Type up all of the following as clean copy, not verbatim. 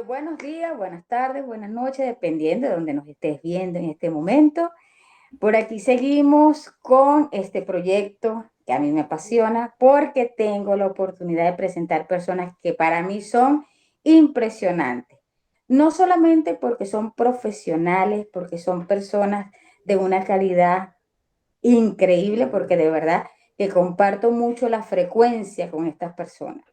Buenos días, buenas tardes, buenas noches, dependiendo de donde nos estés viendo en este momento. Por aquí seguimos con este proyecto que a mí me apasiona porque tengo la oportunidad de presentar personas que para mí son impresionantes. No solamente porque son profesionales, porque son personas de una calidad increíble, porque de verdad que comparto mucho la frecuencia con estas personas,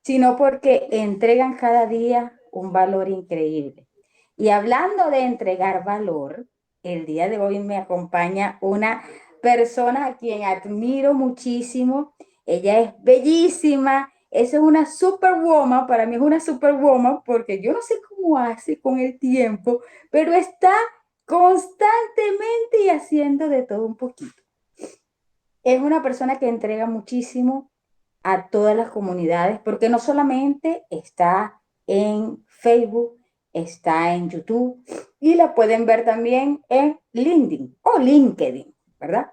sino porque entregan cada día un valor increíble. Y hablando de entregar valor, el día de hoy me acompaña una persona a quien admiro muchísimo. Ella es bellísima, esa es una superwoman, para mí es una superwoman porque yo no sé cómo hace con el tiempo, pero está constantemente y haciendo de todo un poquito. Es una persona que entrega muchísimo a todas las comunidades, porque no solamente está en Facebook, está en YouTube y la pueden ver también en LinkedIn o LinkedIn, ¿verdad?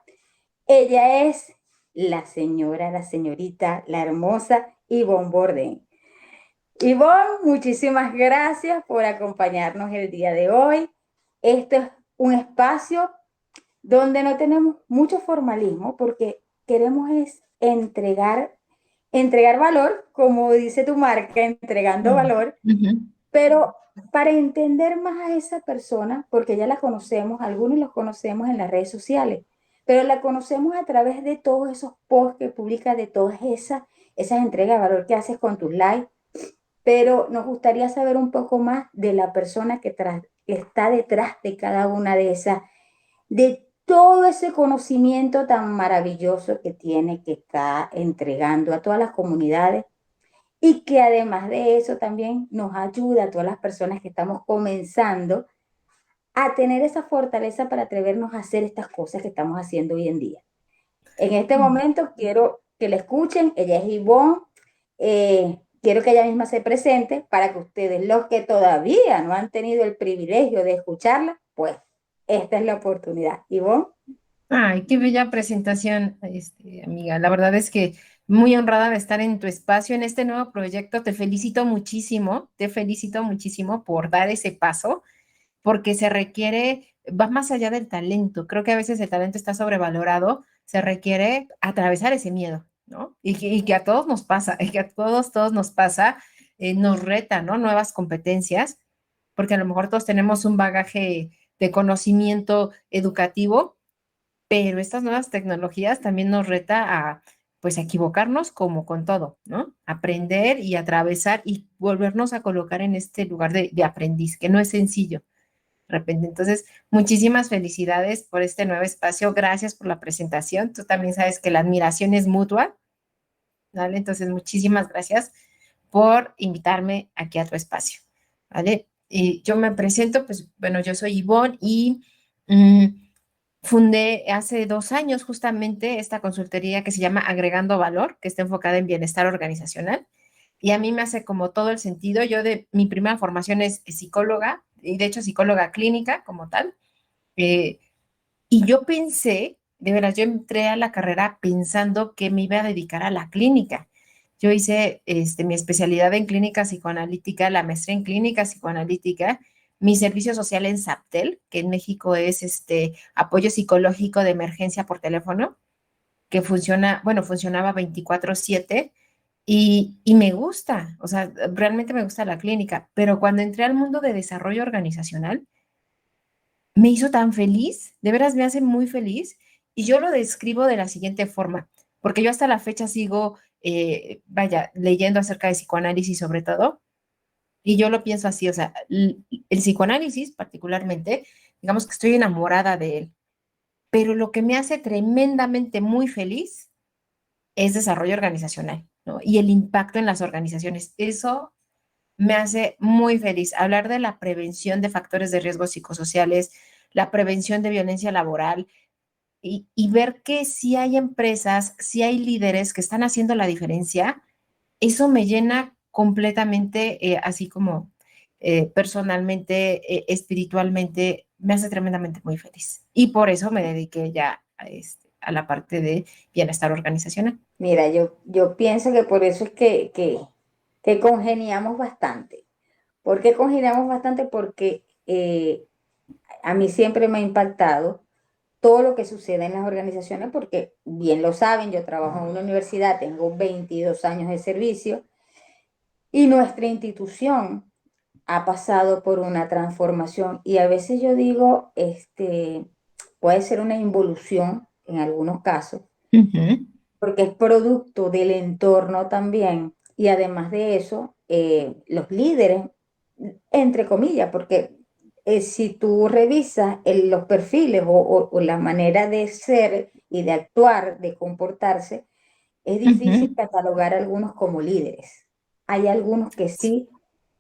Ella es la señora, la señorita, la hermosa Ivonne Borden. Ivonne, muchísimas gracias por acompañarnos el día de hoy. Este es un espacio donde no tenemos mucho formalismo porque queremos es entregar valor, como dice tu marca, entregando Mm, valor, ujú. pero para entender más a esa persona, porque ya la conocemos, algunos los conocemos en las redes sociales, pero la conocemos a través de todos esos posts que publicas, de todas esas entregas de valor que haces con tus likes, pero nos gustaría saber un poco más de la persona que está detrás de cada una de esas, de todo ese conocimiento tan maravilloso que tiene, que está entregando a todas las comunidades y que además de eso también nos ayuda a todas las personas que estamos comenzando a tener esa fortaleza para atrevernos a hacer estas cosas que estamos haciendo hoy en día. En este momento quiero que la escuchen, ella es Ivonne, quiero que ella misma se presente para que ustedes, los que todavía no han tenido el privilegio de escucharla, pues esta es la oportunidad. Ivonne. Ay, qué bella presentación, amiga. La verdad es que muy honrada de estar en tu espacio en este nuevo proyecto. Te felicito muchísimo por dar ese paso, porque se requiere, va más allá del talento. Creo que a veces el talento está sobrevalorado. Se requiere atravesar ese miedo, ¿no? Y que a todos nos pasa, y que a todos nos pasa, nos reta, ¿no? Nuevas competencias, porque a lo mejor todos tenemos un bagaje de conocimiento educativo, pero estas nuevas tecnologías también nos reta a, pues, a equivocarnos como con todo, ¿no? Aprender y atravesar y volvernos a colocar en este lugar de aprendiz, que no es sencillo de repente. Entonces, muchísimas felicidades por este nuevo espacio. Gracias por la presentación. Tú también sabes que la admiración es mutua, ¿vale? Entonces, muchísimas gracias por invitarme aquí a tu espacio, ¿vale? Y yo me presento, pues, bueno, yo soy Ivonne y mm, fundé hace 2 años justamente esta consultoría que se llama Agregando Valor, que está enfocada en bienestar organizacional. Y a mí me hace como todo el sentido. Mi primera formación es psicóloga, y de hecho psicóloga clínica como tal. Eh, y yo pensé, de veras, yo entré a la carrera pensando que me iba a dedicar a la clínica. Yo hice mi especialidad en clínica psicoanalítica, la maestría en clínica psicoanalítica, mi servicio social en SAPTEL, que en México es apoyo psicológico de emergencia por teléfono, que funciona, bueno, funcionaba 24/7 y me gusta, o sea, realmente me gusta la clínica, pero cuando entré al mundo de desarrollo organizacional, me hizo tan feliz, de veras me hace muy feliz, y yo lo describo de la siguiente forma, porque yo hasta la fecha sigo, vaya, leyendo acerca de psicoanálisis sobre todo, y yo lo pienso así, o sea, el psicoanálisis particularmente, digamos que estoy enamorada de él, pero lo que me hace tremendamente muy feliz es desarrollo organizacional, ¿no? Y el impacto en las organizaciones. Eso me hace muy feliz. Hablar de la prevención de factores de riesgo psicosociales, la prevención de violencia laboral y ver que si hay empresas, si hay líderes que están haciendo la diferencia, eso me llena completamente, así como personalmente, espiritualmente, me hace tremendamente muy feliz. Y por eso me dediqué ya a la parte de bienestar organizacional. Mira, yo pienso que por eso es que congeniamos bastante, ¿Por qué congeniamos bastante? Porque a mí siempre me ha impactado todo lo que sucede en las organizaciones, porque bien lo saben, yo trabajo en una universidad, tengo 22 años de servicio y nuestra institución ha pasado por una transformación y a veces yo digo, puede ser una involución en algunos casos, Ujú, porque es producto del entorno también y además de eso, los líderes, entre comillas, porque si tú revisas los perfiles o la manera de ser y de actuar, de comportarse, es difícil ujú, catalogar a algunos como líderes. Hay algunos que sí,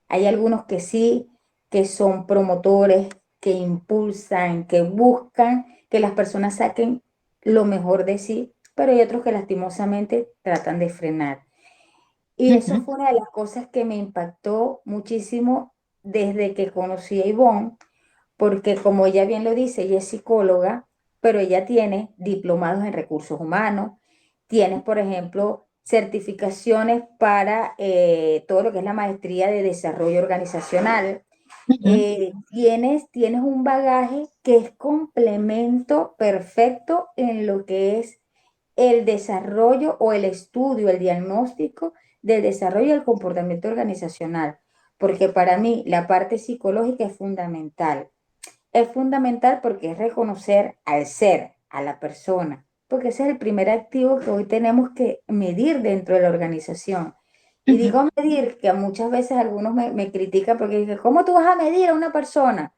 hay algunos que sí, que son promotores, que impulsan, que buscan que las personas saquen lo mejor de sí, pero hay otros que lastimosamente tratan de frenar. Y eso ujú, fue una de las cosas que me impactó muchísimo desde que conocí a Ivonne, porque como ella bien lo dice, ella es psicóloga, pero ella tiene diplomados en recursos humanos, tienes, por ejemplo, certificaciones para todo lo que es la maestría de desarrollo organizacional. ujú, Tienes un bagaje que es complemento perfecto en lo que es el desarrollo o el estudio, el diagnóstico del desarrollo del comportamiento organizacional, porque para mí la parte psicológica es fundamental. Es fundamental porque es reconocer al ser, a la persona, porque ese es el primer activo que hoy tenemos que medir dentro de la organización. Y ujú. digo medir, que muchas veces algunos me critican porque dicen, ¿cómo tú vas a medir a una persona?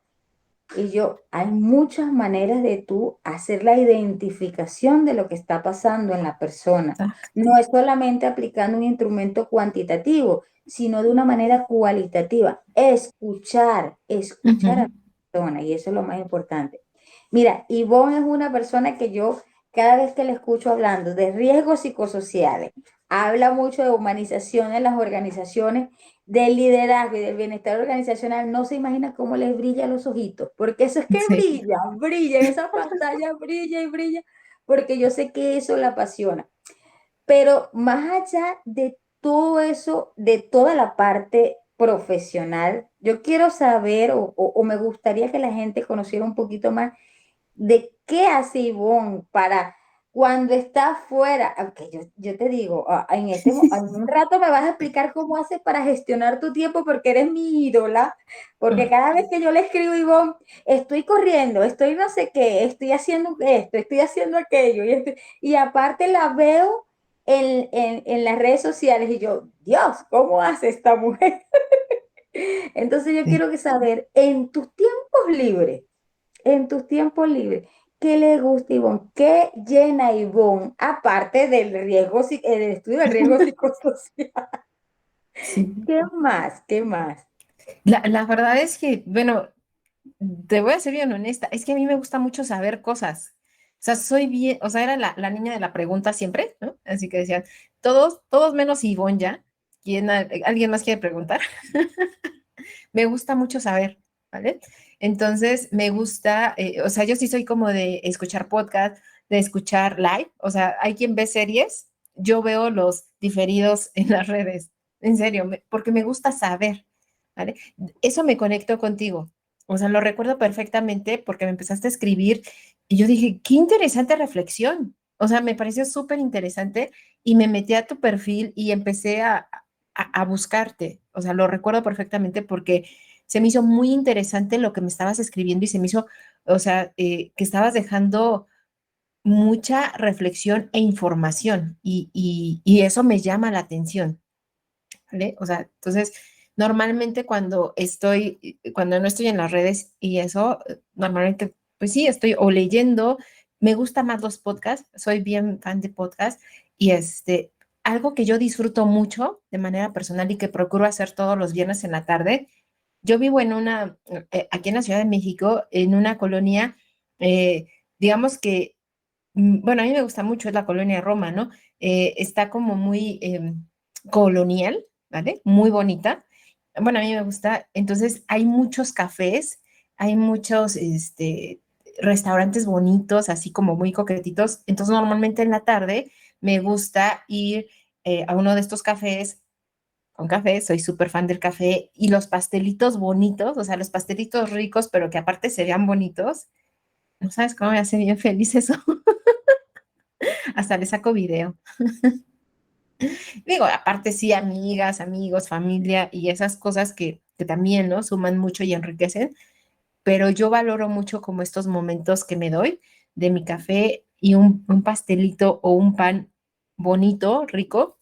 Y yo, hay muchas maneras de tú hacer la identificación de lo que está pasando en la persona. Exacto. No es solamente aplicando un instrumento cuantitativo, sino de una manera cualitativa. Escuchar a la Ujú. persona, y eso es lo más importante. Mira, Ivonne es una persona que yo, cada vez que le escucho hablando de riesgos psicosociales, habla mucho de humanización en las organizaciones, del liderazgo y del bienestar organizacional, no se imagina cómo les brilla los ojitos, porque eso es que Sí. brilla, en esa pantalla brilla y brilla, porque yo sé que eso la apasiona. Pero más allá de todo eso, de toda la parte profesional, yo quiero saber o me gustaría que la gente conociera un poquito más de qué hace Ivonne para cuando está fuera, aunque yo te digo, en un rato me vas a explicar cómo haces para gestionar tu tiempo porque eres mi ídola, porque cada vez que yo le escribo a Ivonne, estoy corriendo, estoy no sé qué, estoy haciendo esto, estoy haciendo aquello, y aparte la veo en las redes sociales y yo, Dios, ¿cómo hace esta mujer? Entonces yo Sí. quiero que saber, en tus tiempos libres, ¿qué le gusta a Ivonne? ¿Qué llena a Ivonne? Aparte del riesgo, del estudio del riesgo psicosocial. Sí. ¿Qué más? ¿Qué más? La verdad es que, bueno, te voy a ser bien honesta, es que a mí me gusta mucho saber cosas. O sea, soy bien, o sea, era la niña de la pregunta siempre, ¿no? Así que decían, todos menos Ivonne ya. ¿Alguien más quiere preguntar? Me gusta mucho saber, ¿vale? Entonces, me gusta, o sea, yo sí soy como de escuchar podcast, de escuchar live, o sea, hay quien ve series, yo veo los diferidos en las redes, en serio, porque me gusta saber, ¿vale? Eso me conectó contigo, o sea, lo recuerdo perfectamente porque me empezaste a escribir y yo dije, qué interesante reflexión, o sea, me pareció súper interesante y me metí a tu perfil y empecé a buscarte. O sea, lo recuerdo perfectamente porque se me hizo muy interesante lo que me estabas escribiendo y se me hizo, o sea, que estabas dejando mucha reflexión e información y eso me llama la atención, ¿vale? O sea, entonces, normalmente cuando no estoy en las redes y eso, normalmente, pues sí, estoy o leyendo, me gustan más los podcasts, soy bien fan de podcasts y algo que yo disfruto mucho de manera personal y que procuro hacer todos los viernes en la tarde. Yo vivo aquí en la Ciudad de México, en una colonia, eh, digamos que, bueno, a mí me gusta mucho, es la colonia Roma, ¿no? Está como muy colonial, ¿vale? Muy bonita. Bueno, a mí me gusta. Entonces, hay muchos cafés, hay muchos restaurantes bonitos, así como muy coquetitos. Entonces, normalmente en la tarde me gusta ir a uno de estos cafés con café, soy súper fan del café y los pastelitos bonitos, o sea, los pastelitos ricos, pero que aparte se vean bonitos. ¿No sabes cómo me hace bien feliz eso? Hasta le saco video. Digo, aparte sí, amigas, amigos, familia y esas cosas que también, ¿no? Suman mucho y enriquecen, pero yo valoro mucho como estos momentos que me doy de mi café y un pastelito o un pan bonito, rico,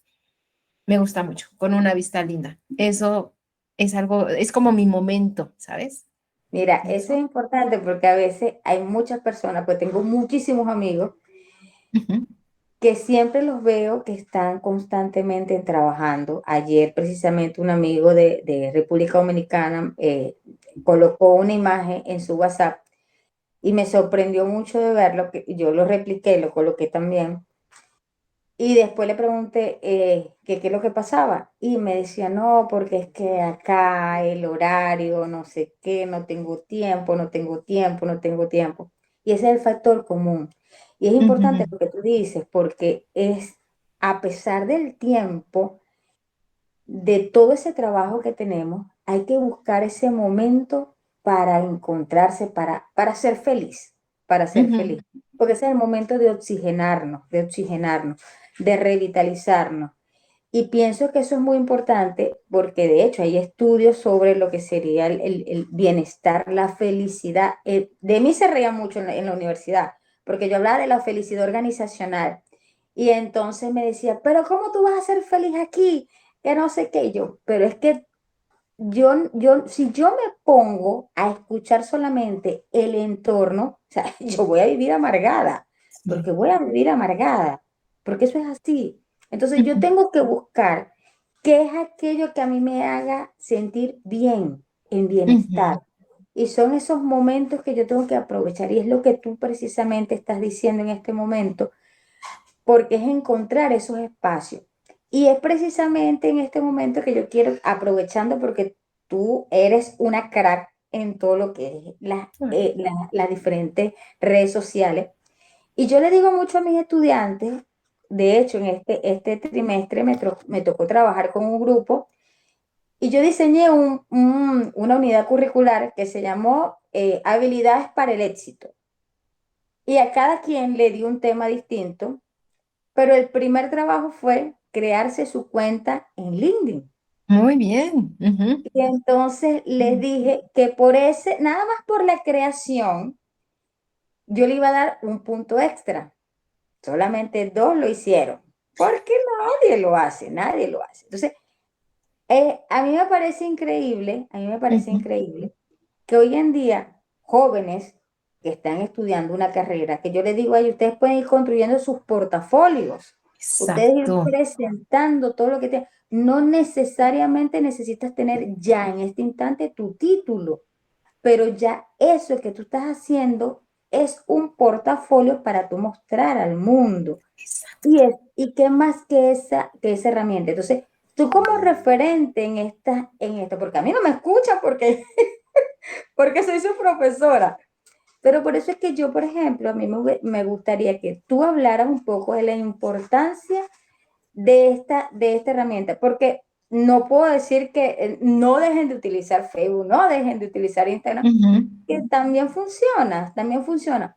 me gusta mucho, con una vista linda. Eso es algo, es como mi momento, ¿sabes? Mira, eso es Eso. importante porque a veces hay muchas personas, pues tengo muchísimos amigos Ujú, que siempre los veo que están constantemente trabajando. Ayer precisamente un amigo de República Dominicana colocó una imagen en su WhatsApp y me sorprendió mucho de verlo, que yo lo repliqué, lo coloqué también. Y después le pregunté que qué es lo que pasaba. Y me decía, no, porque es que acá el horario, no sé qué, no tengo tiempo, no tengo tiempo, no tengo tiempo. Y ese es el factor común. Y es importante ujú, lo que tú dices, porque es a pesar del tiempo, de todo ese trabajo que tenemos, hay que buscar ese momento para encontrarse, para ser feliz, para ser ujú, feliz. Porque ese es el momento de oxigenarnos, de revitalizarnos. Y pienso que eso es muy importante porque de hecho hay estudios sobre lo que sería el bienestar, la felicidad. De mí se reía mucho en la universidad, porque yo hablaba de la felicidad organizacional. Y entonces me decía, pero ¿cómo tú vas a ser feliz aquí? Que no sé qué. Y yo, pero es que si yo me pongo a escuchar solamente el entorno, o sea, yo voy a vivir amargada, porque sí, voy a vivir amargada, porque eso es así. Entonces yo ujú, tengo que buscar qué es aquello que a mí me haga sentir bien, en ujú, bienestar. Y son esos momentos que yo tengo que aprovechar. Y es lo que tú precisamente estás diciendo en este momento, porque es encontrar esos espacios. Y es precisamente en este momento que yo quiero, aprovechando porque tú eres una crack en todo lo que es ay, las diferentes redes sociales. Y yo le digo mucho a mis estudiantes, de hecho, en este trimestre me tocó trabajar con un grupo y yo diseñé una unidad curricular que se llamó Habilidades para el éxito. Y a cada quien le di un tema distinto, pero el primer trabajo fue crearse su cuenta en LinkedIn. muy bien. Ujú, Y entonces les dije que nada más por la creación, yo le iba a dar un punto extra. Solamente dos lo hicieron, porque nadie lo hace, nadie lo hace. Entonces, a mí me parece increíble, a mí me parece ujú, increíble que hoy en día jóvenes que están estudiando una carrera, que yo les digo a ellos, ustedes pueden ir construyendo sus portafolios, ustedes ir exacto. presentando todo lo que tienen. No necesariamente necesitas tener ya en este instante tu título, pero ya eso que tú estás haciendo es un portafolio para tú mostrar al mundo. ¿Y qué más que esa herramienta? Entonces, tú como referente en esto, porque a mí no me escucha porque soy su profesora, pero por eso es que yo, por ejemplo, a mí me gustaría que tú hablaras un poco de la importancia de esta herramienta, porque no puedo decir que no dejen de utilizar Facebook, no dejen de utilizar Instagram, Ujú, que también funciona, también funciona.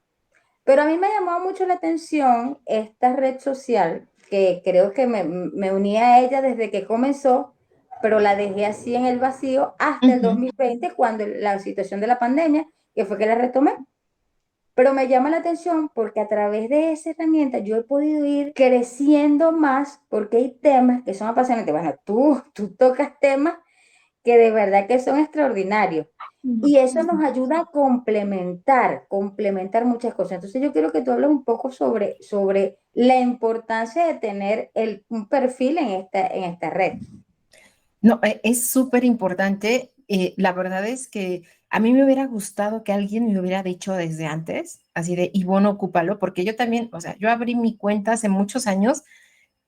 Pero a mí me llamó mucho la atención esta red social, que creo que me uní a ella desde que comenzó, pero la dejé así en el vacío hasta el ujú. 2020, cuando la situación de la pandemia, que fue que la retomé. Pero me llama la atención porque a través de esa herramienta yo he podido ir creciendo más porque hay temas que son apasionantes. Bueno, tú tocas temas que de verdad que son extraordinarios. Y eso nos ayuda a complementar muchas cosas. Entonces yo quiero que tú hables un poco sobre la importancia de tener un perfil en esta red. No, es súper importante. La verdad es que a mí me hubiera gustado que alguien me hubiera dicho desde antes, así de, Ivonne, ocúpalo, porque yo también, o sea, yo abrí mi cuenta hace muchos años,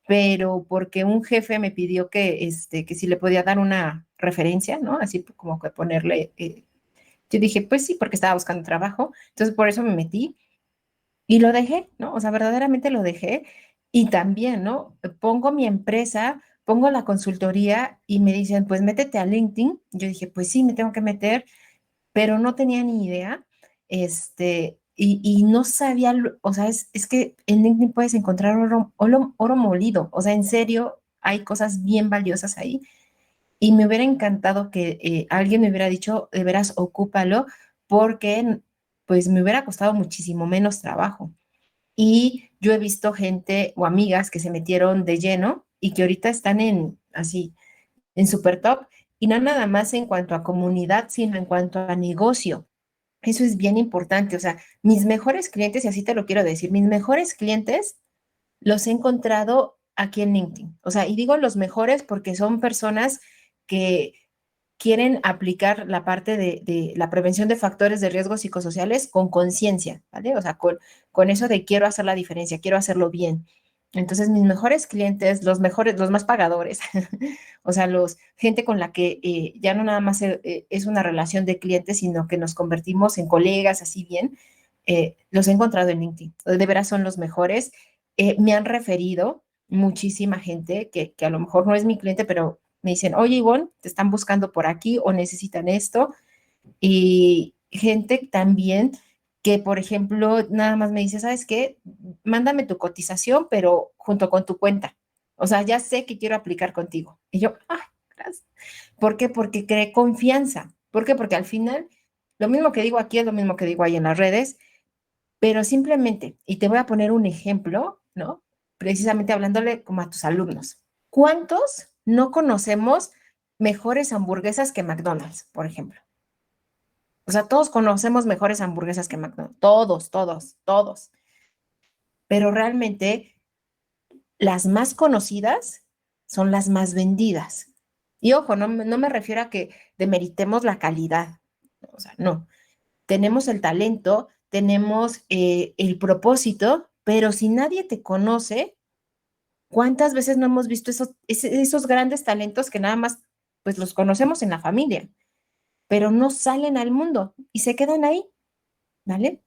pero porque un jefe me pidió que si le podía dar una referencia, ¿no? Así como que ponerle, yo dije, pues sí, porque estaba buscando trabajo, entonces por eso me metí y lo dejé, ¿no? O sea, verdaderamente lo dejé. Y también, ¿no? Pongo mi empresa pongo la consultoría y me dicen, pues métete a LinkedIn. Yo dije, pues sí, me tengo que meter, pero no tenía ni idea, y no sabía, o sea, es que en LinkedIn puedes encontrar oro molido, o sea, en serio, hay cosas bien valiosas ahí, y me hubiera encantado que alguien me hubiera dicho, de veras, ocúpalo, porque pues me hubiera costado muchísimo menos trabajo. Y yo he visto gente o amigas que se metieron de lleno y que ahorita están así, en super top, y no nada más en cuanto a comunidad, sino en cuanto a negocio. Eso es bien importante. O sea, mis mejores clientes, y así te lo quiero decir, mis mejores clientes los he encontrado aquí en LinkedIn. O sea, y digo los mejores porque son personas que quieren aplicar la parte de la prevención de factores de riesgo psicosociales con conciencia, ¿vale? O sea, con eso de quiero hacer la diferencia, quiero hacerlo bien. Entonces, mis mejores clientes, los mejores, los más pagadores, o sea, gente con la que ya no nada más es una relación de clientes, sino que nos convertimos en colegas, así bien, los he encontrado en LinkedIn. De veras son los mejores. Me han referido muchísima gente que a lo mejor no es mi cliente, pero me dicen, oye, Ivonne, te están buscando por aquí o necesitan esto. Y gente también que, por ejemplo, nada más me dice, ¿sabes qué? Mándame tu cotización, pero junto con tu cuenta. O sea, ya sé que quiero aplicar contigo. Y yo, gracias. ¿Por qué? Porque creé confianza. ¿Por qué? Porque al final, lo mismo que digo aquí es lo mismo que digo ahí en las redes, pero simplemente, y te voy a poner un ejemplo, ¿no? Precisamente hablándole como a tus alumnos. ¿Cuántos no conocemos mejores hamburguesas que McDonald's, por ejemplo? O sea, todos conocemos mejores hamburguesas que McDonald's, todos, todos, todos. Pero realmente las más conocidas son las más vendidas. Y ojo, no me refiero a que demeritemos la calidad. O sea, no. Tenemos el talento, tenemos el propósito, pero si nadie te conoce, ¿cuántas veces no hemos visto esos grandes talentos que nada más pues los conocemos en la familia, pero no salen al mundo y se quedan ahí, ¿vale?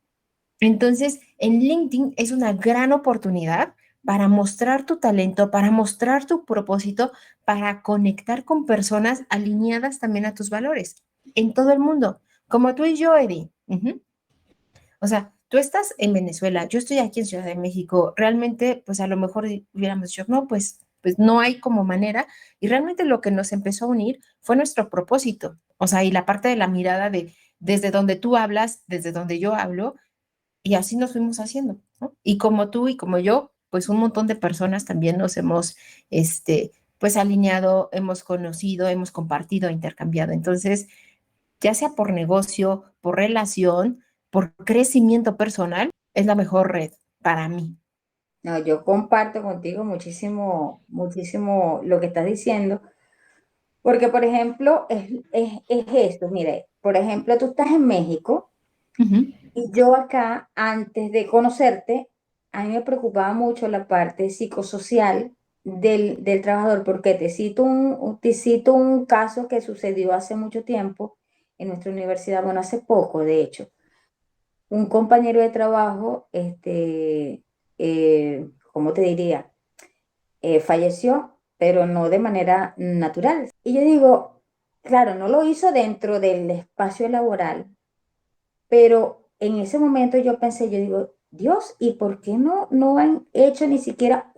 Entonces, en LinkedIn es una gran oportunidad para mostrar tu talento, para mostrar tu propósito, para conectar con personas alineadas también a tus valores en todo el mundo, como tú y yo, Eddie. O sea, tú estás en Venezuela, yo estoy aquí en Ciudad de México, realmente, pues a lo mejor hubiéramos dicho, no, pues no hay como manera, y realmente lo que nos empezó a unir fue nuestro propósito, o sea, y la parte de la mirada de desde donde tú hablas, desde donde yo hablo, y así nos fuimos haciendo, ¿no? Y como tú y como yo, pues un montón de personas también nos hemos, pues alineado, hemos conocido, hemos compartido, intercambiado. Entonces, ya sea por negocio, por relación, por crecimiento personal, es la mejor red para mí. No, yo comparto contigo muchísimo, muchísimo lo que estás diciendo, porque por ejemplo, es esto, mire, por ejemplo, tú estás en México Ujú, y yo acá, antes de conocerte, a mí me preocupaba mucho la parte psicosocial del trabajador, porque te cito un caso que sucedió hace mucho tiempo en nuestra universidad, bueno, hace poco, de hecho. Un compañero de trabajo, ¿cómo te diría? Falleció, pero no de manera natural. Y yo digo, claro, no lo hizo dentro del espacio laboral, pero en ese momento yo pensé, yo digo, Dios, ¿y por qué no han hecho ni siquiera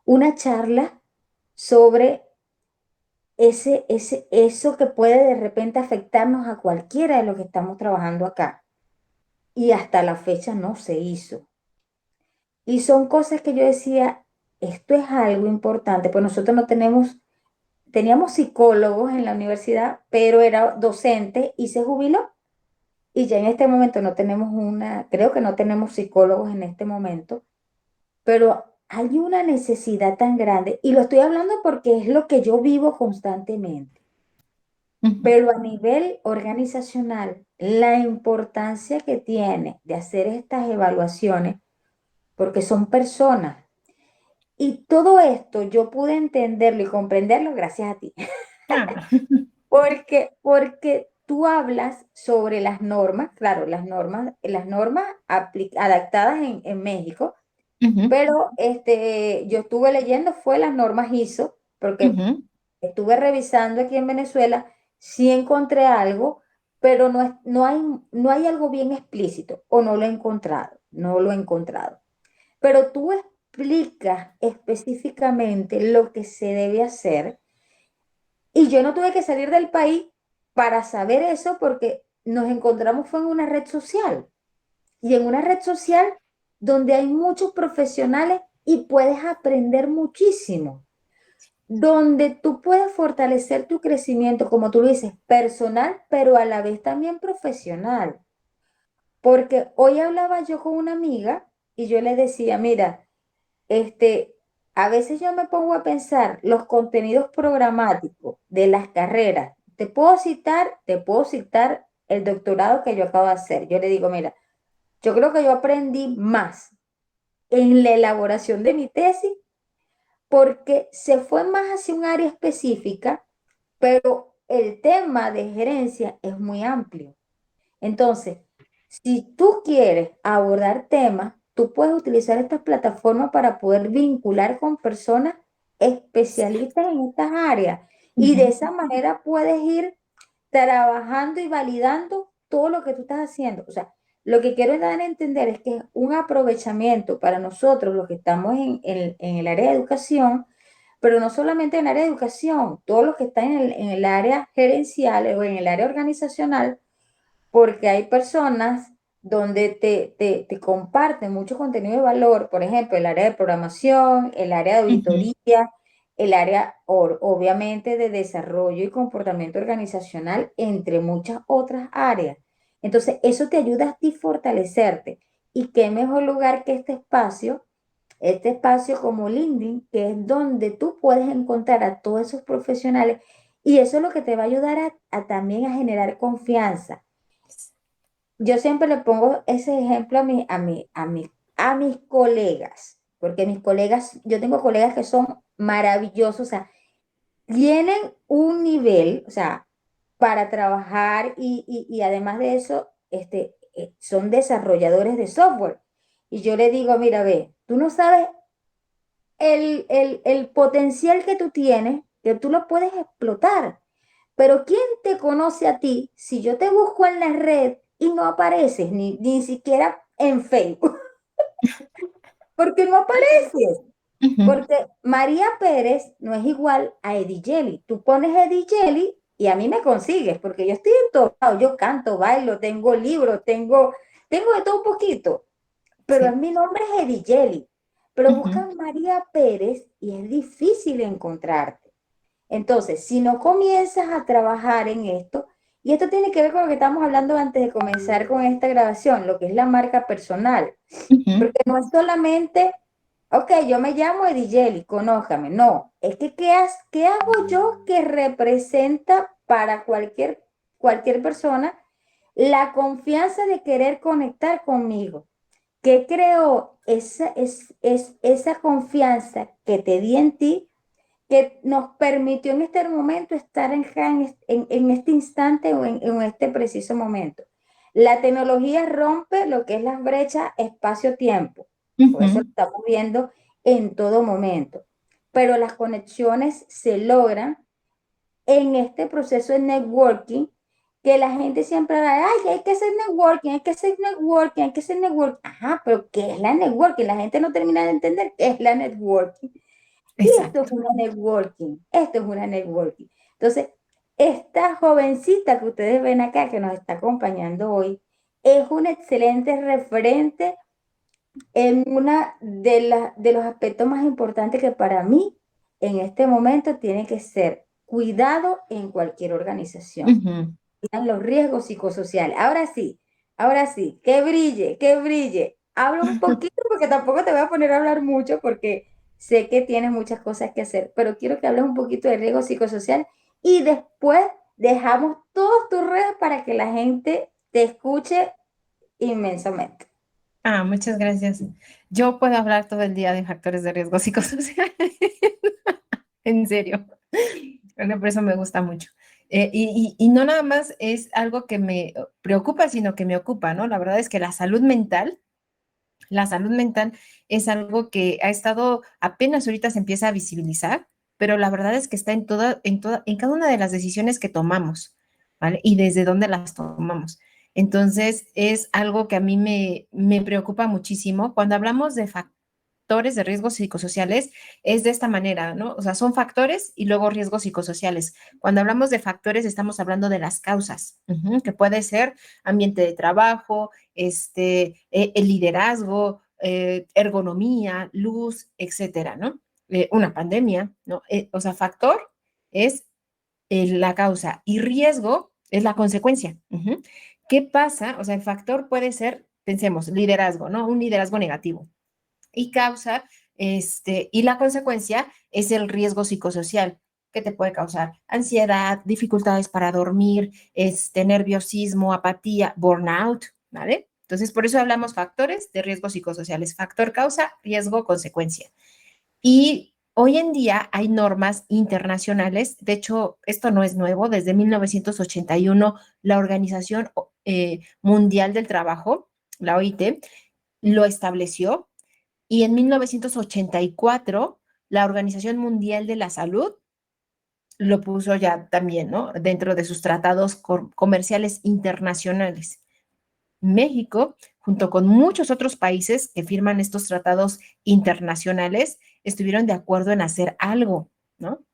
una charla sobre eso que puede de repente afectarnos a cualquiera de los que estamos trabajando acá? Y hasta la fecha no se hizo. Y son cosas que yo decía, esto es algo importante, pues nosotros no teníamos psicólogos en la universidad, pero era docente y se jubiló. Y ya en este momento no tenemos creo que no tenemos psicólogos en este momento, pero hay una necesidad tan grande, y lo estoy hablando porque es lo que yo vivo constantemente, ujú, pero a nivel organizacional, la importancia que tiene de hacer estas evaluaciones, porque son personas. Y todo esto yo pude entenderlo y comprenderlo gracias a ti, ah, porque tú hablas sobre las normas, claro, las normas adaptadas en México, ujú, pero yo estuve leyendo fue las normas ISO, porque Ujú. estuve revisando aquí en Venezuela, sí encontré algo, pero no hay algo bien explícito, o no lo he encontrado, no lo he encontrado. Pero tú explicas específicamente lo que se debe hacer y yo no tuve que salir del país para saber eso porque nos encontramos fue en una red social y en una red social donde hay muchos profesionales y puedes aprender muchísimo, donde tú puedes fortalecer tu crecimiento, como tú lo dices, personal, pero a la vez también profesional. Porque hoy hablaba yo con una amiga y yo le decía, mira, este, a veces yo me pongo a pensar los contenidos programáticos de las carreras. Te puedo citar el doctorado que yo acabo de hacer. Yo le digo, mira, yo creo que yo aprendí más en la elaboración de mi tesis porque se fue más hacia un área específica, pero el tema de gerencia es muy amplio. Entonces, si tú quieres abordar temas, tú puedes utilizar estas plataformas para poder vincular con personas especialistas en estas áreas y de Ujú. esa manera puedes ir trabajando y validando todo lo que tú estás haciendo. O sea, lo que quiero dar a entender es que es un aprovechamiento para nosotros, los que estamos en el área de educación, pero no solamente en el área de educación, todos los que están en el área gerencial o en el área organizacional, porque hay personas donde te comparten mucho contenido de valor, por ejemplo, el área de programación, el área de Ujú. auditoría, el área obviamente de desarrollo y comportamiento organizacional, entre muchas otras áreas. Entonces, eso te ayuda a ti fortalecerte. Y qué mejor lugar que este espacio como LinkedIn, que es donde tú puedes encontrar a todos esos profesionales y eso es lo que te va a ayudar a también a generar confianza. Yo siempre le pongo ese ejemplo a mis colegas, porque mis colegas, yo tengo colegas que son maravillosos, o sea, tienen un nivel, o sea, para trabajar y además de eso, son desarrolladores de software. Y yo le digo, mira, ve, tú no sabes el potencial que tú tienes, que tú lo puedes explotar. Pero ¿quién te conoce a ti si yo te busco en la red y no apareces ni siquiera en Facebook? Porque no apareces. Ujú. Porque María Pérez no es igual a Eddie Jelly. Tú pones Eddie Jelly y a mí me consigues, porque yo estoy en todo lado. Yo canto, bailo, tengo libros, tengo de todo un poquito. Pero Sí. mi nombre es Eddie Jelly. Pero Ujú. buscan María Pérez y es difícil encontrarte. Entonces, si no comienzas a trabajar en esto, y esto tiene que ver con lo que estamos hablando antes de comenzar con esta grabación, lo que es la marca personal, Ujú. porque no es solamente, ok, yo me llamo Edigeli, conójame, no, es que ¿qué hago yo que representa para cualquier persona la confianza de querer conectar conmigo? ¿Qué creó esa confianza que te di en ti? Que nos permitió en este momento estar en este instante o en este preciso momento. La tecnología rompe lo que es la brecha espacio-tiempo, por eso lo Ujú. estamos viendo en todo momento, pero las conexiones se logran en este proceso de networking que la gente siempre habla, ay, hay que hacer networking, hay que hacer networking, hay que hacer networking. Ajá, pero ¿qué es la networking? La gente no termina de entender qué es la networking. Y esto es Exacto. una networking, esto es una networking. Entonces, esta jovencita que ustedes ven acá, que nos está acompañando hoy, es un excelente referente en una de los aspectos más importantes que para mí en este momento tiene que ser cuidado en cualquier organización. Ujú. Cuidan los riesgos psicosociales. Ahora sí, que brille, que brille. Habla un poquito porque tampoco te voy a poner a hablar mucho porque sé que tienes muchas cosas que hacer, pero quiero que hables un poquito de riesgo psicosocial y después dejamos todas tus redes para que la gente te escuche inmensamente. Ah, muchas gracias. Yo puedo hablar todo el día de factores de riesgo psicosocial. En serio. Bueno, por eso me gusta mucho. Y no nada más es algo que me preocupa, sino que me ocupa, ¿no? La verdad es que la salud mental es algo que ha estado, apenas ahorita se empieza a visibilizar, pero la verdad es que está en cada una de las decisiones que tomamos, ¿vale? Y desde dónde las tomamos. Entonces, es algo que a mí me preocupa muchísimo. Cuando hablamos de factores de riesgos psicosociales, es de esta manera, ¿no? O sea, son factores y luego riesgos psicosociales. Cuando hablamos de factores, estamos hablando de las causas, que puede ser ambiente de trabajo, el liderazgo, ergonomía, luz, etcétera, ¿no? Una pandemia, ¿no? O sea, factor es la causa y riesgo es la consecuencia. ¿Qué pasa? O sea, el factor puede ser, pensemos, liderazgo, ¿no? Un liderazgo negativo. Y causa, y la consecuencia es el riesgo psicosocial, que te puede causar ansiedad, dificultades para dormir, nerviosismo, apatía, burnout, ¿vale? Entonces, por eso hablamos factores de riesgos psicosociales. Factor causa, riesgo, consecuencia. Y hoy en día hay normas internacionales, de hecho, esto no es nuevo, desde 1981 la Organización Mundial del Trabajo, la OIT, lo estableció y en 1984 la Organización Mundial de la Salud lo puso ya también, ¿no? Dentro de sus tratados comerciales internacionales. México, junto con muchos otros países que firman estos tratados internacionales, estuvieron de acuerdo en hacer algo, ¿no?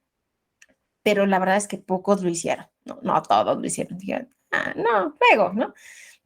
Pero la verdad es que pocos lo hicieron, no, no todos lo hicieron, dijeron, no, luego, ¿no?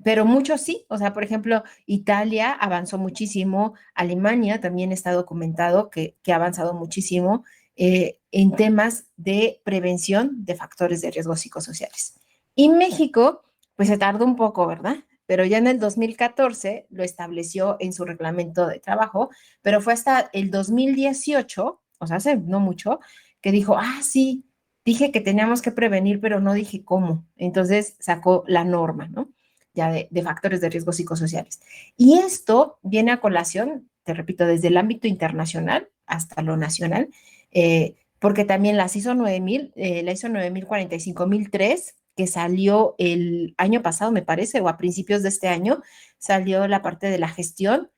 Pero muchos sí, o sea, por ejemplo, Italia avanzó muchísimo, Alemania también está documentado que ha avanzado muchísimo en temas de prevención de factores de riesgo psicosociales. Y México, pues se tardó un poco, ¿verdad? Pero ya en el 2014 lo estableció en su reglamento de trabajo, pero fue hasta el 2018, o sea, hace no mucho, que dijo, sí, dije que teníamos que prevenir, pero no dije cómo. Entonces sacó la norma, ¿no? Ya de factores de riesgo psicosociales. Y esto viene a colación, te repito, desde el ámbito internacional hasta lo nacional, porque también las ISO 9000, la ISO 9000 45003, que salió el año pasado, me parece, o a principios de este año, salió la parte de la gestión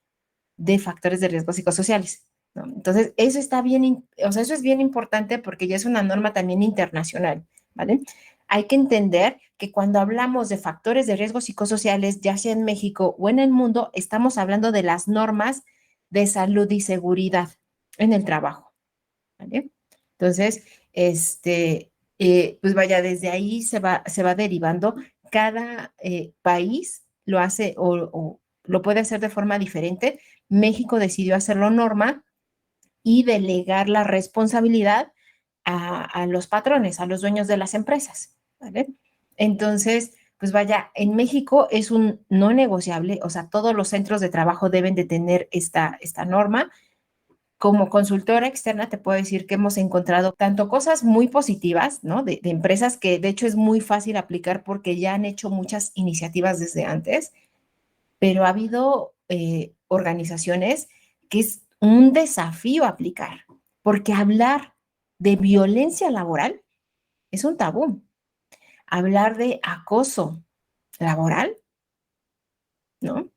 de factores de riesgo psicosociales, ¿no? Entonces, eso está bien, o sea, eso es bien importante porque ya es una norma también internacional, ¿vale? Hay que entender que cuando hablamos de factores de riesgo psicosociales, ya sea en México o en el mundo, estamos hablando de las normas de salud y seguridad en el trabajo, ¿vale? Entonces, pues vaya, desde ahí se va derivando. Cada país lo hace o lo puede hacer de forma diferente. México decidió hacerlo norma y delegar la responsabilidad a los patrones, a los dueños de las empresas, ¿vale? Entonces, pues vaya, en México es un no negociable, o sea, todos los centros de trabajo deben de tener esta norma. Como consultora externa te puedo decir que hemos encontrado tanto cosas muy positivas, ¿no? De empresas que de hecho es muy fácil aplicar porque ya han hecho muchas iniciativas desde antes, pero ha habido organizaciones que es un desafío aplicar, porque hablar de violencia laboral es un tabú. Hablar de acoso laboral, ¿no?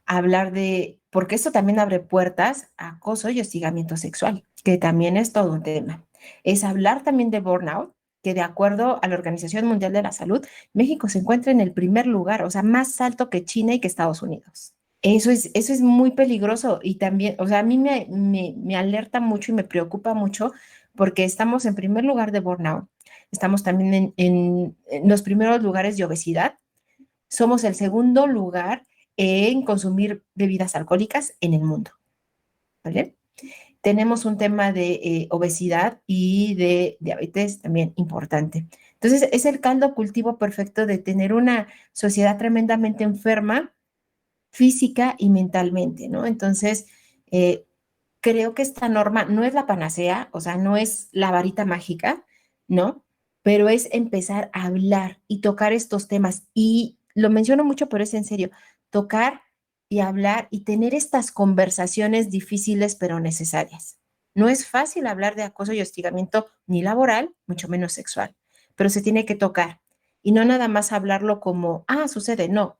Hablar de, porque esto también abre puertas a acoso y hostigamiento sexual, que también es todo un tema. Es hablar también de burnout, que de acuerdo a la Organización Mundial de la Salud, México se encuentra en el primer lugar, o sea, más alto que China y que Estados Unidos. Eso es muy peligroso y también, o sea, a mí me alerta mucho y me preocupa mucho porque estamos en primer lugar de burnout, estamos también en los primeros lugares de obesidad, somos el segundo lugar en consumir bebidas alcohólicas en el mundo, ¿vale? Tenemos un tema de obesidad y de diabetes también importante. Entonces, es el caldo cultivo perfecto de tener una sociedad tremendamente enferma física y mentalmente, ¿no? Entonces, eh, creo que esta norma no es la panacea, o sea, no es la varita mágica, ¿no? Pero es empezar a hablar y tocar estos temas. Y lo menciono mucho, pero es en serio, tocar y hablar y tener estas conversaciones difíciles pero necesarias. No es fácil hablar de acoso y hostigamiento ni laboral, mucho menos sexual, pero se tiene que tocar. Y no nada más hablarlo como, sucede, no.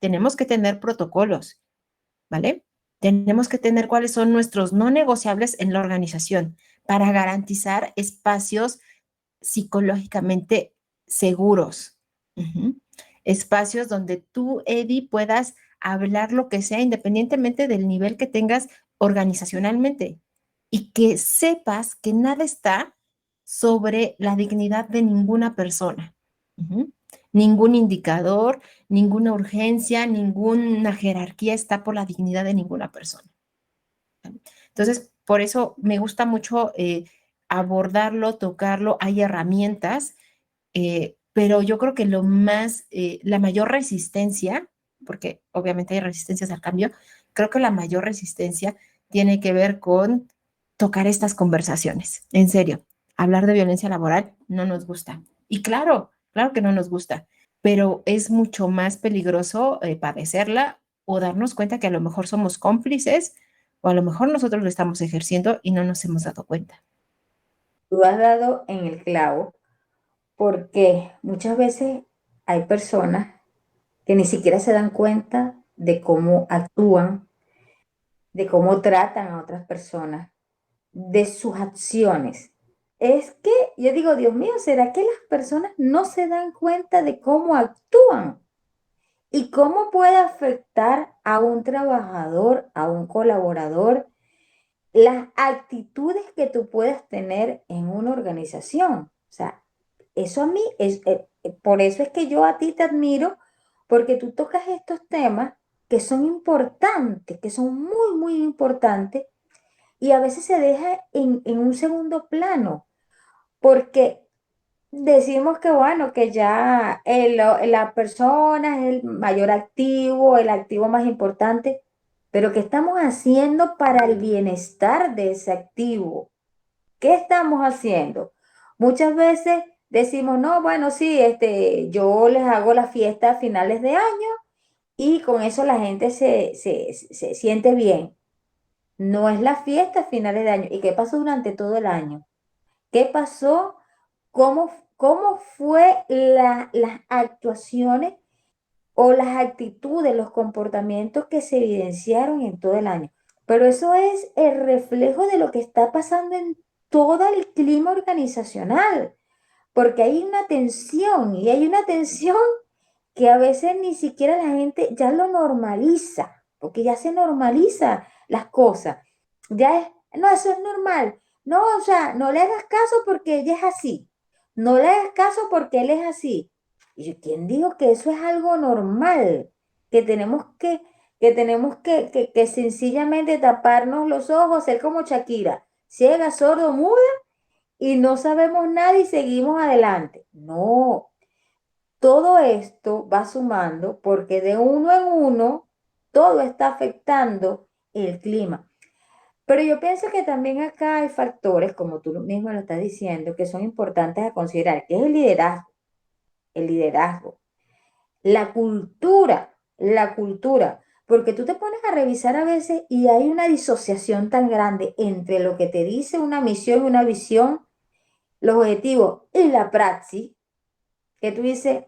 Tenemos que tener protocolos, ¿vale? Tenemos que tener cuáles son nuestros no negociables en la organización para garantizar espacios psicológicamente seguros. Uh-huh. Espacios donde tú, Eddie, puedas hablar lo que sea independientemente del nivel que tengas organizacionalmente y que sepas que nada está sobre la dignidad de ninguna persona. Uh-huh. Ningún indicador, ninguna urgencia, ninguna jerarquía está por la dignidad de ninguna persona. Entonces, por eso me gusta mucho abordarlo, tocarlo, hay herramientas, pero yo creo que la mayor resistencia, porque obviamente hay resistencias al cambio, creo que la mayor resistencia tiene que ver con tocar estas conversaciones. En serio, hablar de violencia laboral no nos gusta. Y claro que no nos gusta, pero es mucho más peligroso padecerla o darnos cuenta que a lo mejor somos cómplices o a lo mejor nosotros lo estamos ejerciendo y no nos hemos dado cuenta. Tú has dado en el clavo porque muchas veces hay personas que ni siquiera se dan cuenta de cómo actúan, de cómo tratan a otras personas, de sus acciones. Es que yo digo, Dios mío, ¿será que las personas no se dan cuenta de cómo actúan y cómo puede afectar a un trabajador, a un colaborador, las actitudes que tú puedas tener en una organización? O sea, eso a mí por eso es que yo a ti te admiro, porque tú tocas estos temas que son importantes, que son muy, muy importantes, y a veces se deja en un segundo plano, porque decimos que bueno, que ya la persona es el mayor activo, el activo más importante, pero ¿qué estamos haciendo para el bienestar de ese activo? ¿Qué estamos haciendo? Muchas veces decimos, no, bueno, sí, yo les hago la fiesta a finales de año y con eso la gente se siente bien. No es la fiesta a finales de año. ¿Y qué pasó durante todo el año? ¿Qué pasó? ¿Cómo fue las actuaciones o las actitudes, los comportamientos que se evidenciaron en todo el año? Pero eso es el reflejo de lo que está pasando en todo el clima organizacional, porque hay una tensión y hay una tensión que a veces ni siquiera la gente ya lo normaliza, porque ya se normaliza las cosas. Ya es, no, eso es normal. No, o sea, no le hagas caso porque ella es así. No le hagas caso porque él es así. Y yo, ¿quién dijo que eso es algo normal? Que tenemos que sencillamente taparnos los ojos, ser como Shakira, ciega, sordo, muda, y no sabemos nada y seguimos adelante. No, todo esto va sumando porque de uno en uno todo está afectando el clima. Pero yo pienso que también acá hay factores, como tú mismo lo estás diciendo, que son importantes a considerar, que es el liderazgo, la cultura, porque tú te pones a revisar a veces y hay una disociación tan grande entre lo que te dice una misión y una visión, los objetivos y la praxis, que tú dices,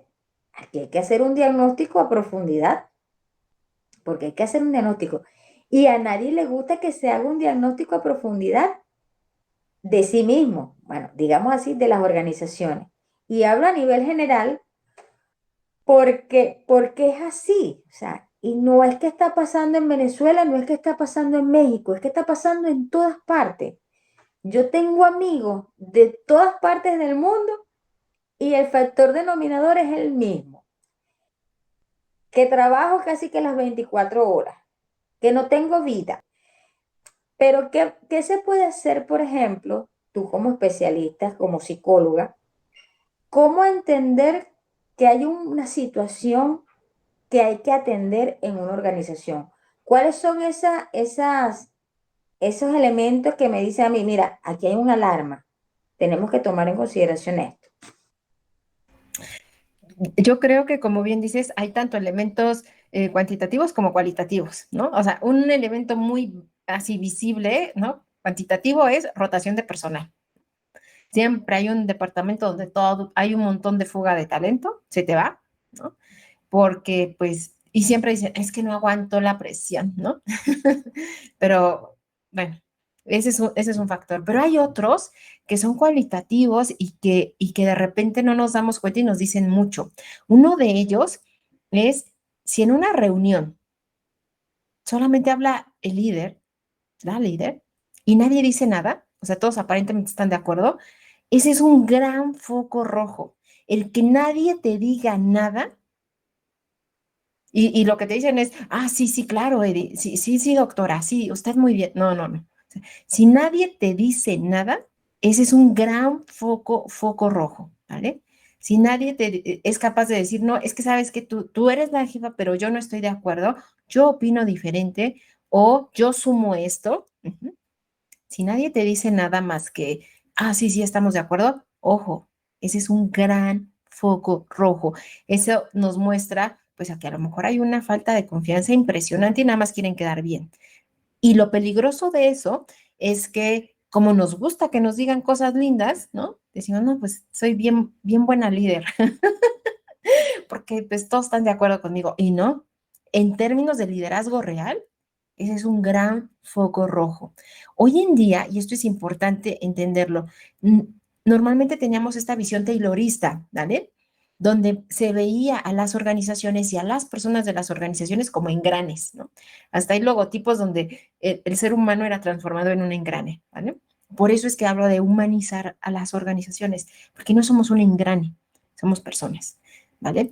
aquí hay que hacer un diagnóstico a profundidad, porque hay que hacer un diagnóstico. Y a nadie le gusta que se haga un diagnóstico a profundidad de sí mismo, bueno, digamos así, de las organizaciones. Y hablo a nivel general porque es así, o sea, y no es que está pasando en Venezuela, no es que está pasando en México, es que está pasando en todas partes. Yo tengo amigos de todas partes del mundo y el factor denominador es el mismo, que trabajo casi que las 24 horas, que no tengo vida. Pero ¿qué se puede hacer, por ejemplo, tú como especialista, como psicóloga, cómo entender que hay una situación que hay que atender en una organización? ¿Cuáles son esos elementos que me dicen a mí, mira, aquí hay una alarma, tenemos que tomar en consideración esto? Yo creo que, como bien dices, hay tanto elementos cuantitativos como cualitativos, ¿no? O sea, un elemento muy así visible, ¿no? Cuantitativo es rotación de personal. Siempre hay un departamento donde todo, hay un montón de fuga de talento, se te va, ¿no? Porque pues y siempre dicen, es que no aguanto la presión, ¿no? Pero bueno, ese es un factor. Pero hay otros que son cualitativos y que de repente no nos damos cuenta y nos dicen mucho. Uno de ellos es si en una reunión solamente habla el líder, la líder, y nadie dice nada, o sea, todos aparentemente están de acuerdo, ese es un gran foco rojo. El que nadie te diga nada y lo que te dicen es, ah, sí, sí, claro, Eri, sí, sí, sí, doctora, sí, usted muy bien. No, no, no. O sea, si nadie te dice nada, ese es un gran foco rojo, ¿vale? Si nadie es capaz de decir, no, es que sabes que tú eres la jefa, pero yo no estoy de acuerdo, yo opino diferente o yo sumo esto. Ujú. Si nadie te dice nada más que, ah, sí, sí, estamos de acuerdo, ojo, ese es un gran foco rojo. Eso nos muestra, pues, a que a lo mejor hay una falta de confianza impresionante y nada más quieren quedar bien. Y lo peligroso de eso es que, como nos gusta que nos digan cosas lindas, ¿no? Decimos, no, pues soy bien, bien buena líder, porque pues todos están de acuerdo conmigo. Y no, en términos de liderazgo real, ese es un gran foco rojo. Hoy en día, y esto es importante entenderlo, normalmente teníamos esta visión taylorista, ¿vale? Donde se veía a las organizaciones y a las personas de las organizaciones como engranes, ¿no? Hasta hay logotipos donde el ser humano era transformado en un engrane, ¿vale? Por eso es que hablo de humanizar a las organizaciones, porque no somos un engrane, somos personas, ¿vale?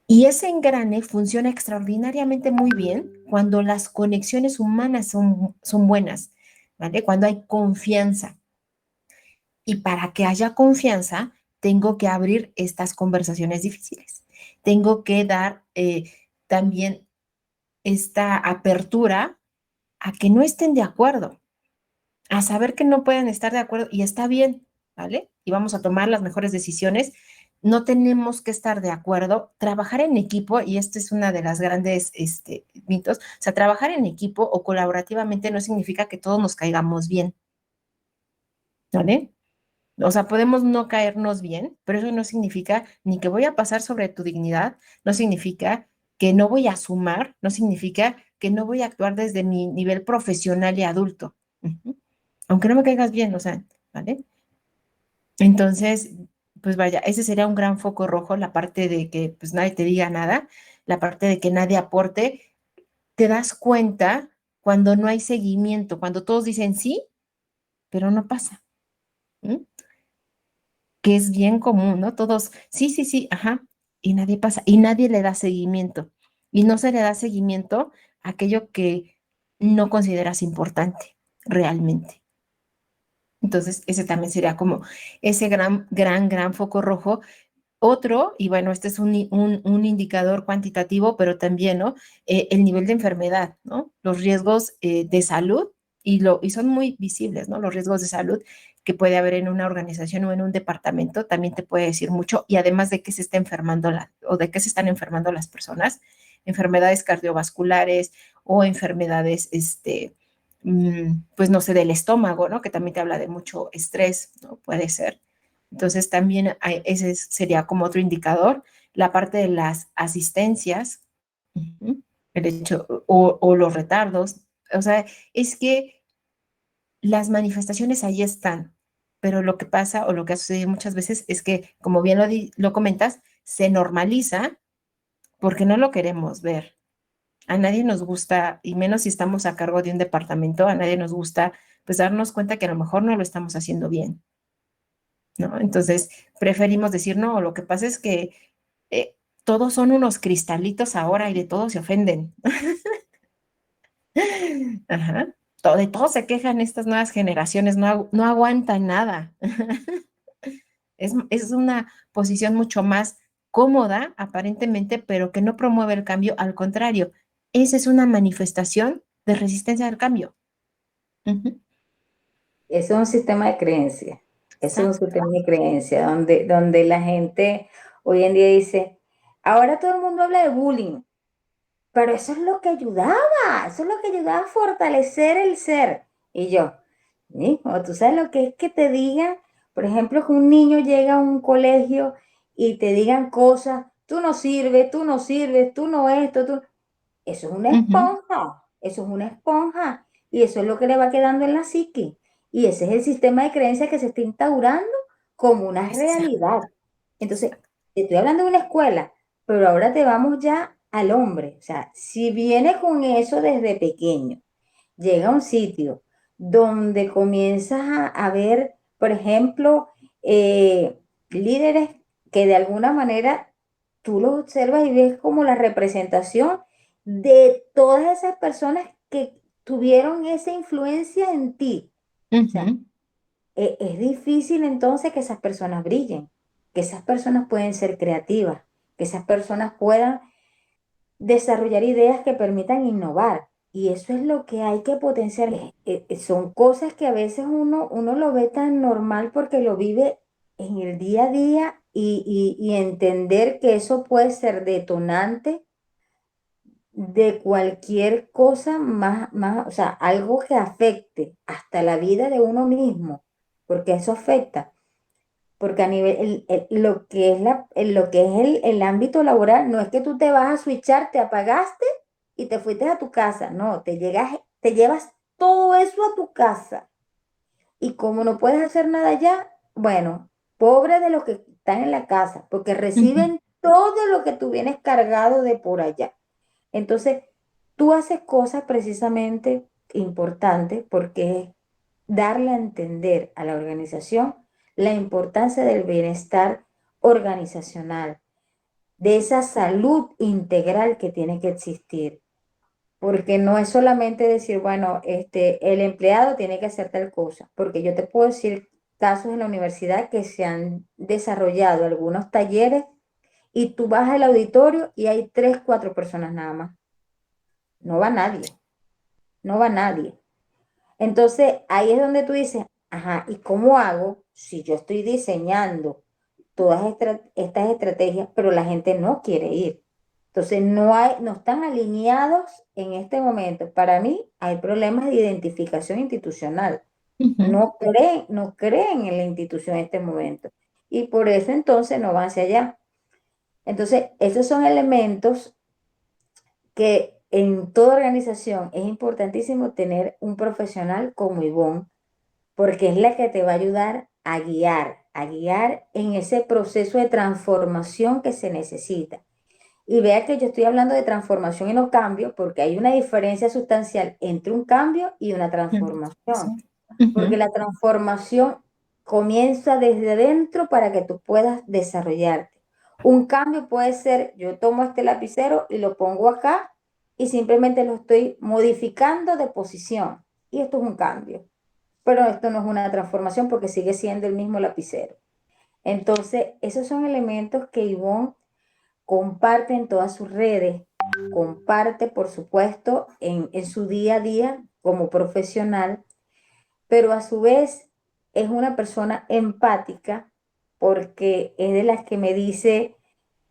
Y ese engrane funciona extraordinariamente muy bien cuando las conexiones humanas son buenas, ¿vale? Cuando hay confianza. Y para que haya confianza, tengo que abrir estas conversaciones difíciles. Tengo que dar también esta apertura a que no estén de acuerdo, a saber que no pueden estar de acuerdo y está bien, ¿vale? Y vamos a tomar las mejores decisiones. No tenemos que estar de acuerdo. Trabajar en equipo, y esto es una de las grandes mitos, o sea, trabajar en equipo o colaborativamente no significa que todos nos caigamos bien, ¿vale? O sea, podemos no caernos bien, pero eso no significa ni que voy a pasar sobre tu dignidad, no significa que no voy a sumar, no significa que no voy a actuar desde mi nivel profesional y adulto. Ujú. Aunque no me caigas bien, o sea, ¿vale? Entonces, pues vaya, ese sería un gran foco rojo, la parte de que pues nadie te diga nada, la parte de que nadie aporte. Te das cuenta cuando no hay seguimiento, cuando todos dicen sí, pero no pasa. ¿Mm? Que es bien común, ¿no? Todos, sí, sí, sí, ajá, y nadie pasa, y nadie le da seguimiento. Y no se le da seguimiento a aquello que no consideras importante realmente. Entonces, ese también sería como ese gran foco rojo. Otro, y bueno, este es un indicador cuantitativo, pero también, ¿no? El nivel de enfermedad, ¿no? Los riesgos de salud, y son muy visibles, ¿no? Los riesgos de salud que puede haber en una organización o en un departamento, también te puede decir mucho, y además de que se está enfermando o de qué se están enfermando las personas, enfermedades cardiovasculares o enfermedades, pues no sé, del estómago, ¿no? Que también te habla de mucho estrés, ¿no? Puede ser. Entonces también ese sería como otro indicador, la parte de las asistencias, uh-huh, el hecho, o los retardos. O sea, es que las manifestaciones ahí están, pero lo que pasa o lo que ha sucedido muchas veces es que, como bien lo comentas, se normaliza porque no lo queremos ver. A nadie nos gusta, y menos si estamos a cargo de un departamento, a nadie nos gusta pues darnos cuenta que a lo mejor no lo estamos haciendo bien, ¿no? Entonces, preferimos decir, no, lo que pasa es que eh, todos son unos cristalitos ahora y de todos se ofenden. Ajá. De todos se quejan estas nuevas generaciones, no aguantan nada. Es una posición mucho más cómoda, aparentemente, pero que no promueve el cambio. Al contrario, esa es una manifestación de resistencia al cambio. Ujú. Eso es un sistema de creencias. Eso es un Exacto. sistema de creencias donde la gente hoy en día dice, ahora todo el mundo habla de bullying, pero eso es lo que ayudaba, eso es lo que ayudaba a fortalecer el ser. Y yo, hijo, tú sabes lo que es que te digan, por ejemplo, que un niño llega a un colegio y te digan cosas. tú no sirves, tú no sirves, tú no esto, tú... Eso es una Ujú. esponja, eso es una esponja y eso es lo que le va quedando en la psique. Y ese es el sistema de creencias que se está instaurando como una Exacto, realidad. Entonces, exacto. te estoy hablando de una escuela, pero ahora te vamos ya al hombre. O sea, si viene con eso desde pequeño, llega a un sitio donde comienzas a ver, por ejemplo, líderes que de alguna manera tú los observas y ves como la representación de todas esas personas que tuvieron esa influencia en ti. O sea, Ujú, es difícil entonces que esas personas brillen, que esas personas pueden ser creativas, que esas personas puedan desarrollar ideas que permitan innovar. Y eso es lo que hay que potenciar. Son cosas que a veces uno lo ve tan normal porque lo vive en el día a día y entender que eso puede ser detonante de cualquier cosa o sea, algo que afecte hasta la vida de uno mismo, porque eso afecta. Porque a nivel, lo que es lo que es el ámbito laboral, no es que tú te vas a switchar, te apagaste y te fuiste a tu casa. No, te llevas todo eso a tu casa. Y como no puedes hacer nada allá, bueno, pobre de los que están en la casa, porque ujú, reciben todo lo que tú vienes cargado de por allá. Entonces, tú haces cosas precisamente importantes porque es darle a entender a la organización la importancia del bienestar organizacional, de esa salud integral que tiene que existir. Porque no es solamente decir, bueno, el empleado tiene que hacer tal cosa, porque yo te puedo decir casos en la universidad que se han desarrollado algunos talleres y tú vas al auditorio y hay tres, cuatro personas nada más. No va nadie, no va nadie. Entonces, ahí es donde tú dices, ajá, ¿y cómo hago si yo estoy diseñando todas estas estrategias, pero la gente no quiere ir? Entonces, no están alineados en este momento. Para mí, hay problemas de identificación institucional. ujú, No creen en la institución en este momento. Y por eso entonces no van hacia allá. Entonces, esos son elementos que en toda organización es importantísimo tener un profesional como Ivonne porque es la que te va a ayudar a guiar en ese proceso de transformación que se necesita. Y vea que yo estoy hablando de transformación y no cambio, porque hay una diferencia sustancial entre un cambio y una sí, transformación. Porque ujú, la transformación comienza desde dentro para que tú puedas desarrollarte. Un cambio puede ser, yo tomo este lapicero y lo pongo acá y simplemente lo estoy modificando de posición. Y esto es un cambio, pero esto no es una transformación porque sigue siendo el mismo lapicero. Entonces, esos son elementos que Ivonne comparte en todas sus redes, comparte, por supuesto, en su día a día como profesional, pero a su vez es una persona empática porque es de las que me dice,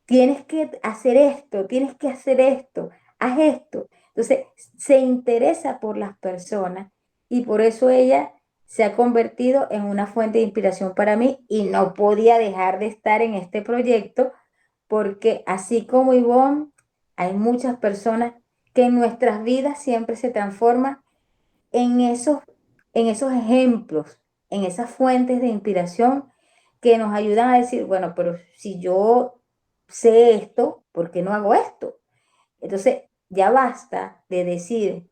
tienes que hacer esto, haz esto. Entonces, se interesa por las personas y por eso ella se ha convertido en una fuente de inspiración para mí y no podía dejar de estar en este proyecto porque así como Ivonne, hay muchas personas que en nuestras vidas siempre se transforman en esos ejemplos, en esas fuentes de inspiración que nos ayudan a decir, bueno, pero si yo sé esto, ¿por qué no hago esto? Entonces, ya basta de decir,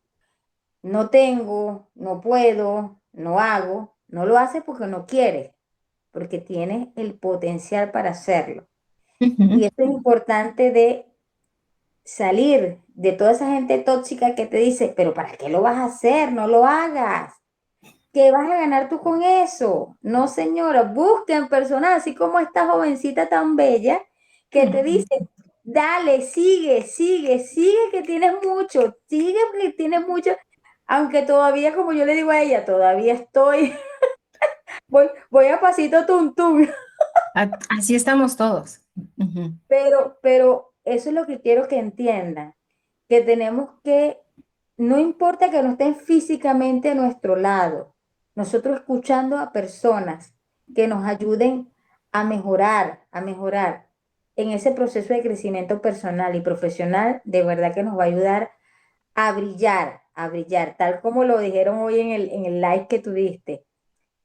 no tengo, no puedo, no hago, no lo haces porque no quieres, porque tienes el potencial para hacerlo. Y ujú, esto es importante de salir de toda esa gente tóxica que te dice, pero ¿para qué lo vas a hacer? No lo hagas. ¿Qué vas a ganar tú con eso? No, señora, busquen personas así como esta jovencita tan bella que te ujú. dice, dale, sigue, sigue, sigue que tienes mucho, sigue que tienes mucho, aunque todavía, como yo le digo a ella, todavía estoy, voy a pasito tum tum, Así estamos todos. Ujú, pero eso es lo que quiero que entiendan, que tenemos que, no importa que no estén físicamente a nuestro lado, nosotros escuchando a personas que nos ayuden a mejorar, en ese proceso de crecimiento personal y profesional, de verdad que nos va a ayudar a brillar, tal como lo dijeron hoy en el live que tuviste.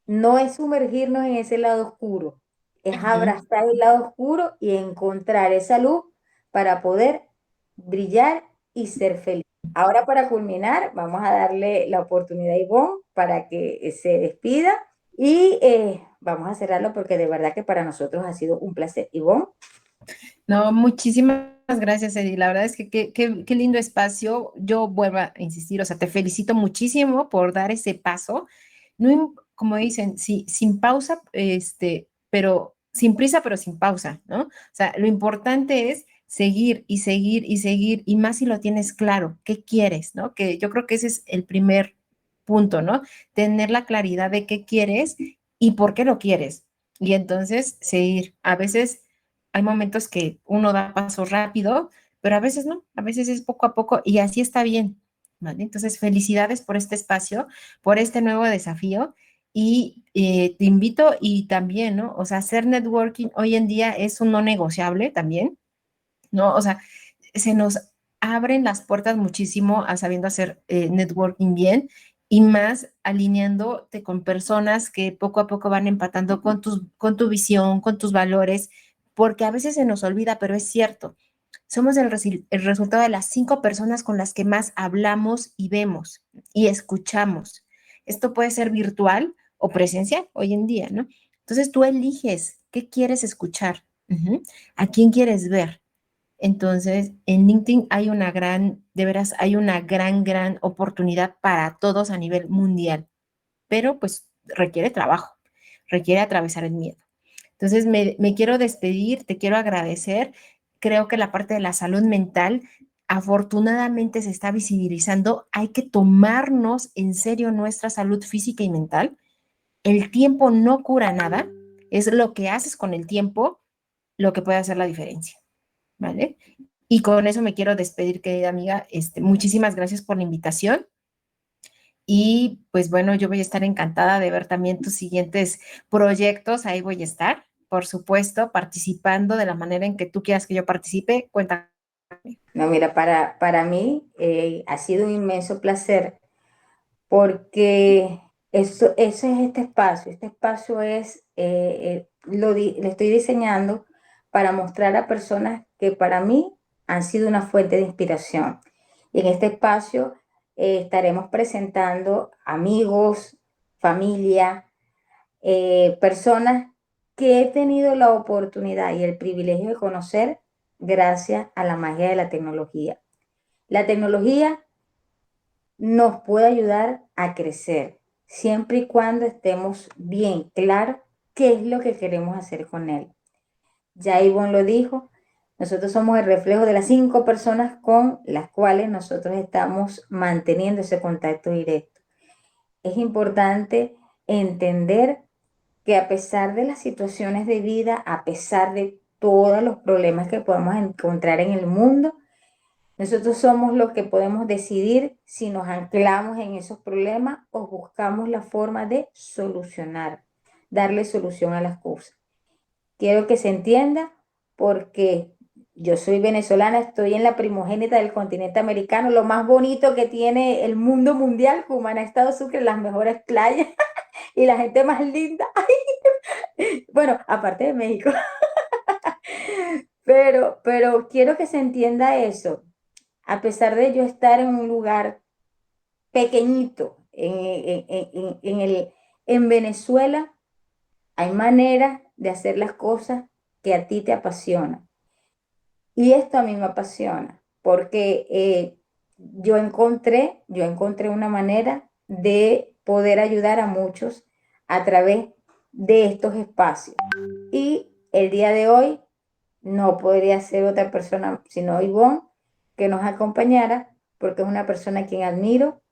No es sumergirnos en ese lado oscuro, es Ujú. abrazar el lado oscuro y encontrar esa luz para poder brillar y ser feliz. Ahora para culminar, vamos a darle la oportunidad a Ivonne para que se despida y vamos a cerrarlo porque de verdad que para nosotros ha sido un placer. Ivonne, No, muchísimas gracias, Eddie. La verdad es que qué lindo espacio. Yo vuelvo a insistir, o sea, te felicito muchísimo por dar ese paso. No, como dicen, sí, sin pausa, pero sin prisa, pero sin pausa, ¿no? O sea, lo importante es seguir y seguir y seguir, y más si lo tienes claro, qué quieres, ¿no? Que yo creo que ese es el primer punto, ¿no? Tener la claridad de qué quieres y por qué lo quieres. Y entonces seguir. A veces hay momentos que uno da pasos rápido, pero a veces no, a veces es poco a poco y así está bien, ¿vale? Entonces, felicidades por este espacio, por este nuevo desafío y te invito y también, ¿no? O sea, hacer networking hoy en día es un no negociable también, ¿no? O sea, se nos abren las puertas muchísimo a sabiendo hacer networking bien y más alineándote con personas que poco a poco van empatando con tu visión, con tus valores, porque a veces se nos olvida, pero es cierto. Somos el resultado de las 5 personas con las que más hablamos y vemos y escuchamos. Esto puede ser virtual o presencial hoy en día, ¿no? Entonces tú eliges qué quieres escuchar, a quién quieres ver. Entonces, en LinkedIn hay una gran, de veras, hay una gran oportunidad para todos a nivel mundial, pero pues requiere trabajo, requiere atravesar el miedo. Entonces, me quiero despedir, te quiero agradecer. Creo que la parte de la salud mental afortunadamente se está visibilizando. Hay que tomarnos en serio nuestra salud física y mental. El tiempo no cura nada, es lo que haces con el tiempo lo que puede hacer la diferencia, ¿vale? Y con eso me quiero despedir, querida amiga. Muchísimas gracias por la invitación. Y pues bueno, yo voy a estar encantada de ver también tus siguientes proyectos. Ahí voy a estar, por supuesto, participando de la manera en que tú quieras que yo participe. Cuenta. no, mira, para mí ha sido un inmenso placer porque eso es este espacio. Este espacio es, lo estoy diseñando para mostrar a personas que para mí han sido una fuente de inspiración. Y en este espacio estaremos presentando amigos, familia, personas que he tenido la oportunidad y el privilegio de conocer gracias a la magia de la tecnología. La tecnología nos puede ayudar a crecer, siempre y cuando estemos bien claros qué es lo que queremos hacer con él. Ya Ivonne lo dijo, nosotros somos el reflejo de las 5 personas con las cuales nosotros estamos manteniendo ese contacto directo. Es importante entender que a pesar de las situaciones de vida, a pesar de todos los problemas que podamos encontrar en el mundo, nosotros somos los que podemos decidir si nos anclamos en esos problemas o buscamos la forma de solucionar, darle solución a las cosas. Quiero que se entienda porque yo soy venezolana, estoy en la primogénita del continente americano, lo más bonito que tiene el mundo mundial, Cumaná, Estado Sucre, las mejores playas y la gente más linda. Bueno, aparte de México, pero quiero que se entienda eso. A pesar de yo estar en un lugar pequeñito, en Venezuela, hay maneras de hacer las cosas que a ti te apasionan. Y esto a mí me apasiona, porque yo encontré una manera de poder ayudar a muchos a través de estos espacios. Y el día de hoy no podría ser otra persona sino Ivonne que nos acompañara, porque es una persona a quien admiro,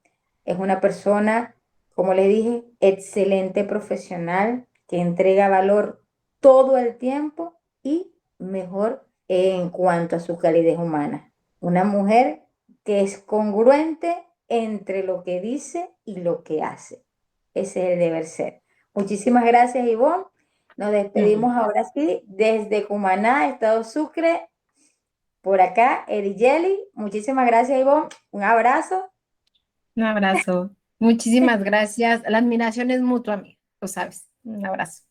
es una persona, como le dije, excelente profesional, que entrega valor todo el tiempo y mejor en cuanto a su calidez humana. Una mujer que es congruente entre lo que dice y lo que hace. Ese es el deber ser. Muchísimas gracias, Ivonne. Nos Mm. despedimos ahora sí desde Cumaná, Estado Sucre. Por acá, Erigeli. Muchísimas gracias, Ivonne. Un abrazo. Un abrazo. Muchísimas gracias. La admiración es mutua, amiga. Tú sabes. Un abrazo.